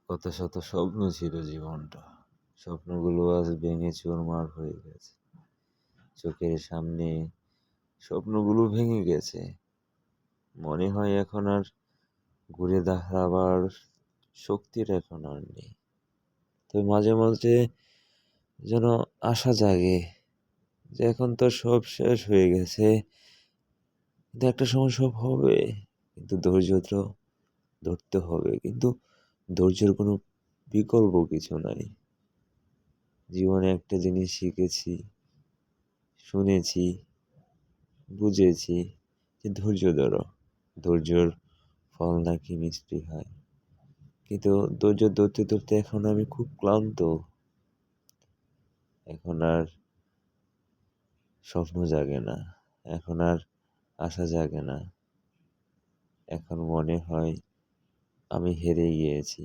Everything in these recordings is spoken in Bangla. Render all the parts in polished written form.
কত শত স্বপ্ন ছিল জীবনটা, স্বপ্নগুলো আজ ভেঙে চুরমার হয়ে গেছে। চোখের সামনে স্বপ্নগুলো ভেঙে গেছে। মনে হয় এখন আর ঘুরে দাঁড়াবার শক্তির এখন আর নেই। তো মাঝে মাঝে যেন আশা জাগে যে এখন তো সব শেষ হয়ে গেছে, কিন্তু একটা সময় সব হবে। কিন্তু ধৈর্য তো ধরতে হবে, কিন্তু ধৈর্যের কোনো বিকল্প কিছু নাই। জীবনে একটা জিনিস শিখেছি, শুনেছি, বুঝেছি যে ধৈর্য ধরো, ধৈর্যর ফল নাকি মিষ্টি হয়। কিন্তু ধৈর্য ধরতে ধরতে এখন আমি খুব ক্লান্ত। এখন আর স্বপ্ন জাগে না, এখন আর আশা জাগে না। এখন মনে হয় আমি হেরে গিয়েছি,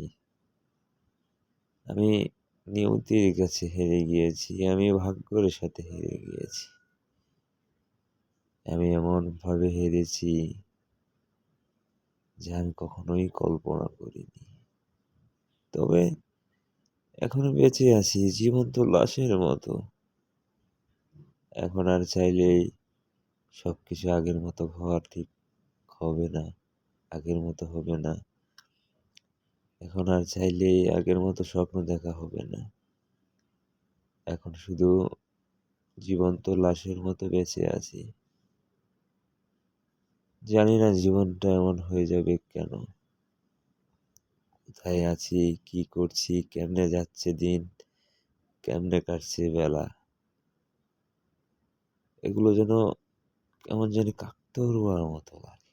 আমি নিয়তির কাছে হেরে গিয়েছি, আমি ভাগ্যের সাথে হেরে গিয়েছি। আমি এমনভাবে হেরেছি যা আমি কখনোই কল্পনা করিনি। তবে এখনো বেঁচে আছি, জীবন্ত লাশের মতো। এখন আর চাইলেই সবকিছু আগের মতো হওয়া ঠিক হবে না, আগের মতো হবে না। এখন আর চাইলেই আগের মতো স্বপ্ন দেখা হবে না। এখন শুধু জীবন্ত লাশের মতো বেঁচে আছি। জানি না জীবনটা এমন হয়ে যাবে কেন, কোথায় আছি, কি করছি, কেমনে যাচ্ছে দিন, কেমনে কাটছে বেলা। এগুলো যেন কেমন জানি কাকতাড়ুয়ার মতো লাগে।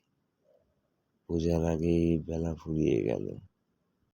পূজার আগেই বেলা ফুরিয়ে গেল।